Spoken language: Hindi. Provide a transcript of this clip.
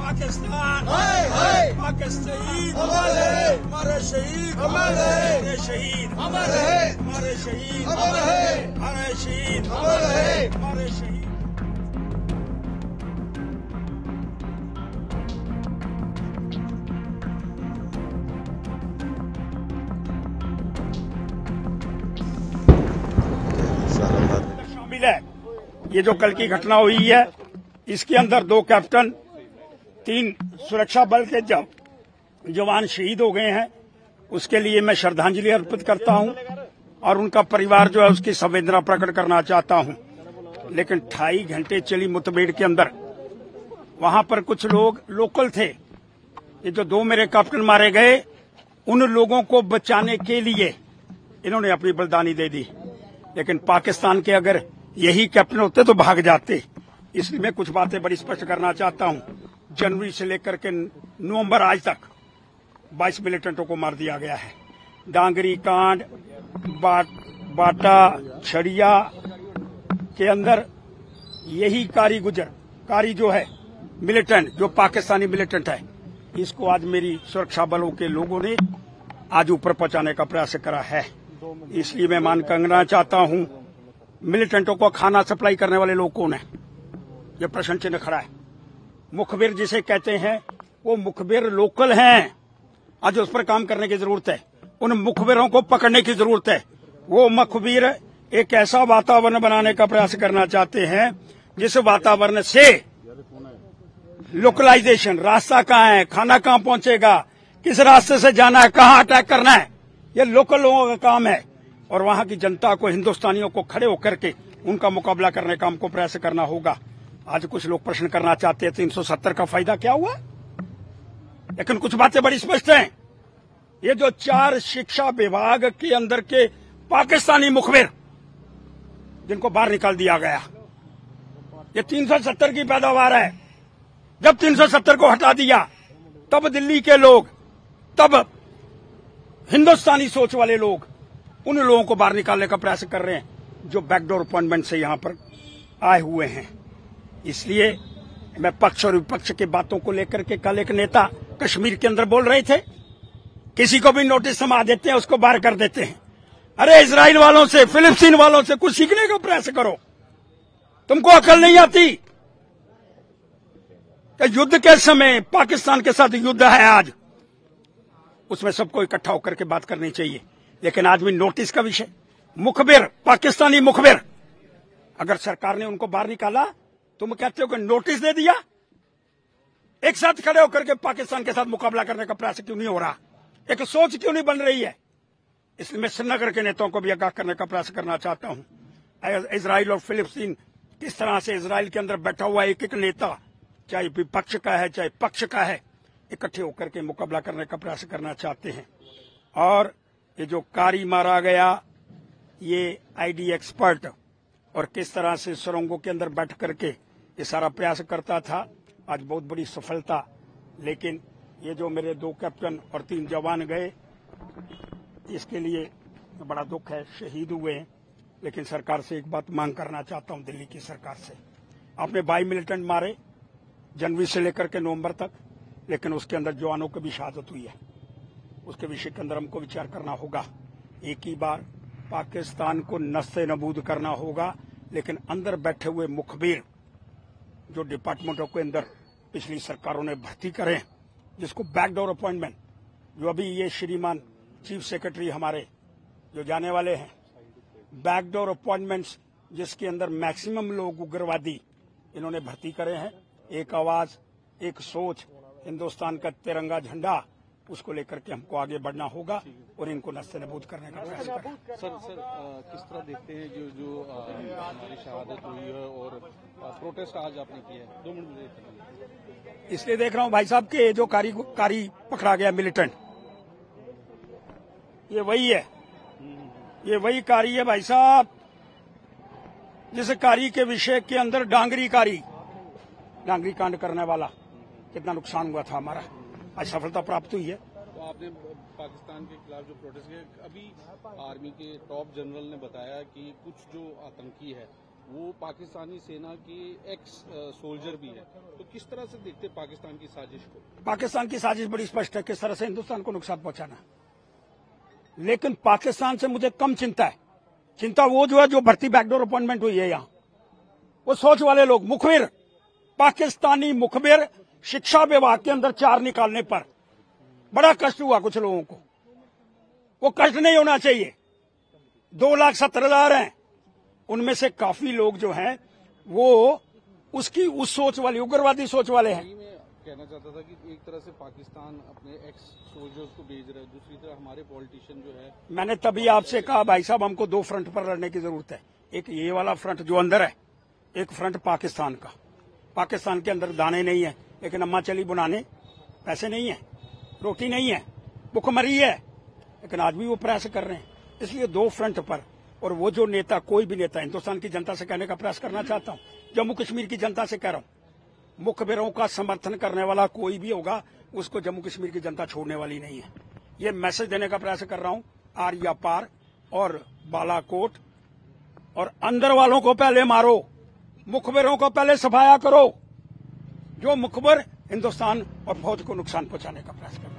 पाकिस्तान पाकिस्तान हमारे शहीद हमारे शहीद हमारे शहीद हमारे शहीद हमारे शहीद। शामिल है ये जो कल की घटना हुई है, इसके अंदर 2 कैप्टन 3 सुरक्षा बल के जवान शहीद हो गए हैं। उसके लिए मैं श्रद्धांजलि अर्पित करता हूं और उनका परिवार जो है उसकी संवेदना प्रकट करना चाहता हूं। लेकिन 2.5 घंटे चली मुठभेड़ के अंदर वहां पर कुछ लोग लोकल थे। ये जो 2 मेरे कैप्टन मारे गए, उन लोगों को बचाने के लिए इन्होंने अपनी बलिदानी दे दी। लेकिन पाकिस्तान के अगर यही कैप्टन होते तो भाग जाते। इसलिए मैं कुछ बातें बड़ी स्पष्ट करना चाहता हूं। जनवरी से लेकर के नवंबर आज तक 22 मिलिटेंटों को मार दिया गया है। डांगरी कांड, बाटा, छड़िया के अंदर यही कारी जो है मिलिटेंट, जो पाकिस्तानी मिलिटेंट है, इसको आज मेरी सुरक्षा बलों के लोगों ने आज ऊपर पहुंचाने का प्रयास करा है। इसलिए मैं मान करना चाहता हूं, मिलिटेंटों को खाना सप्लाई करने वाले लोग कौन है? ये प्रश्न चिन्ह खड़ा है। मुखबिर जिसे कहते हैं, वो मुखबिर लोकल हैं। आज उस पर काम करने की जरूरत है। उन मुखबिरों को पकड़ने की जरूरत है। वो मुखबिर एक ऐसा वातावरण बनाने का प्रयास करना चाहते हैं जिस वातावरण से लोकलाइजेशन, रास्ता कहाँ है, खाना कहाँ पहुंचेगा, किस रास्ते से जाना है, कहाँ अटैक करना है, ये लोकल लोगों का काम है। और वहां की जनता को, हिंदुस्तानियों को खड़े होकर के उनका मुकाबला करने का हमको प्रयास करना होगा। आज कुछ लोग प्रश्न करना चाहते हैं 370 का फायदा क्या हुआ, लेकिन कुछ बातें बड़ी स्पष्ट हैं। ये जो 4 शिक्षा विभाग के अंदर के पाकिस्तानी मुखबिर जिनको बाहर निकाल दिया गया, ये 370 की पैदावार है। जब 370 को हटा दिया, तब दिल्ली के लोग, तब हिंदुस्तानी सोच वाले लोग उन लोगों को बाहर निकालने का प्रयास कर रहे हैं जो बैकडोर अपॉइंटमेंट से यहां पर आए हुए हैं। इसलिए मैं पक्ष और विपक्ष की बातों को लेकर के, कल एक नेता कश्मीर के अंदर बोल रहे थे, किसी को भी नोटिस थमा देते हैं, उसको बाहर कर देते हैं। अरे इजराइल वालों से, फिलिस्तीन वालों से कुछ सीखने का प्रयास करो। तुमको अकल नहीं आती कि युद्ध के समय पाकिस्तान के साथ युद्ध है आज, उसमें सबको इकट्ठा होकर के बात करनी चाहिए। लेकिन आज भी नोटिस का विषय, मुखबिर, पाकिस्तानी मुखबिर, अगर सरकार ने उनको बाहर निकाला, तुम कहते हो कि नोटिस दे दिया। एक साथ खड़े होकर के पाकिस्तान के साथ मुकाबला करने का प्रयास क्यों नहीं हो रहा? एक सोच क्यों नहीं बन रही है? इसलिए मैं श्रीनगर के नेताओं को भी आगाह करने का प्रयास करना चाहता हूं। इजराइल और फिलिस्तीन किस तरह से इजराइल के अंदर बैठा हुआ एक एक नेता, चाहे विपक्ष का है चाहे पक्ष का है, इकट्ठे होकर के मुकाबला करने का प्रयास करना चाहते हैं। और ये जो कारी मारा गया, ये आईडी एक्सपर्ट, और किस तरह से सुरंगों के अंदर बैठ करके ये सारा प्रयास करता था, आज बहुत बड़ी सफलता। लेकिन ये जो मेरे 2 कैप्टन और 3 जवान गए, इसके लिए बड़ा दुख है, शहीद हुए हैं। लेकिन सरकार से एक बात मांग करना चाहता हूं, दिल्ली की सरकार से। आपने 22 मिलिटेंट मारे जनवरी से लेकर के नवंबर तक, लेकिन उसके अंदर जवानों की भी शहादत हुई है। उसके विषय के अंदर हमको विचार करना होगा। एक ही बार पाकिस्तान को नस्ते नबूद करना होगा, लेकिन अंदर बैठे हुए मुखबिर जो डिपार्टमेंटों के अंदर पिछली सरकारों ने भर्ती करें, जिसको बैकडोर अपॉइंटमेंट, जो अभी ये श्रीमान चीफ सेक्रेटरी हमारे जो जाने वाले हैं, बैकडोर अपॉइंटमेंट्स जिसके अंदर मैक्सिमम लोग उग्रवादी इन्होंने भर्ती करे हैं। एक आवाज, एक सोच, हिंदुस्तान का तिरंगा झंडा, उसको लेकर के हमको आगे बढ़ना होगा और इनको नस्ते नबूद करने का प्रयास करें। सर किस तरह देखते हैं जो हमारी शहादत हुई है और प्रोटेस्ट आज आपने किया है? 2 मिनट इसलिए देख रहा हूं भाई साहब के जो कारी पकड़ा गया मिलिटेंट, ये वही है, ये वही कारी है भाई साहब, जिस कारी के विषय के अंदर डांगरी कांड करने वाला, कितना नुकसान हुआ था हमारा, आज सफलता प्राप्त हुई है। तो आपने पाकिस्तान के खिलाफ जो प्रोटेस्ट किया, अभी आर्मी के टॉप जनरल ने बताया कि कुछ जो आतंकी है वो पाकिस्तानी सेना की एक्स सोल्जर भी है, तो किस तरह से देखते हैं पाकिस्तान की साजिश को? पाकिस्तान की साजिश बड़ी स्पष्ट है, किस तरह से हिंदुस्तान को नुकसान पहुंचाना। लेकिन पाकिस्तान से मुझे कम चिंता है। चिंता वो जो है जो भर्ती बैकडोर अपॉइंटमेंट हुई है यहां, वो सोच वाले लोग मुखबिर, पाकिस्तानी मुखबिर शिक्षा विभाग के अंदर 4 निकालने पर बड़ा कष्ट हुआ कुछ लोगों को। वो कष्ट नहीं होना चाहिए। 2,70,000 हैं, उनमें से काफी लोग जो हैं वो उसकी उस सोच वाली उग्रवादी सोच वाले हैं। मैं कहना चाहता था कि एक तरह से पाकिस्तान अपने एक्स सोल्जर्स को भेज रहा है, दूसरी तरफ हमारे पॉलिटिशियन जो है। मैंने तभी आपसे कहा भाई साहब हमको 2 फ्रंट पर लड़ने की जरूरत है। एक ये वाला फ्रंट जो अंदर है, एक फ्रंट पाकिस्तान का। पाकिस्तान के अंदर दाने नहीं है, लेकिन अम्मा चली बुनाने पैसे नहीं है, रोटी नहीं है, भुखमरी है, लेकिन आज भी वो प्रयास कर रहे हैं। इसलिए 2 फ्रंट पर, और वो जो नेता, कोई भी नेता हिंदुस्तान की जनता से कहने का प्रयास करना चाहता हूं, जम्मू कश्मीर की जनता से कह रहा हूं, मुखबिरों का समर्थन करने वाला कोई भी होगा उसको जम्मू कश्मीर की जनता छोड़ने वाली नहीं है। ये मैसेज देने का प्रयास कर रहा हूं। आर्या पार और बालाकोट और अंदर वालों को पहले मारो, मुखबिरों को पहले सफाया करो। जो मुखबिर हिंदुस्तान और फौज को नुकसान पहुंचाने का प्रयास कर रहे हैं।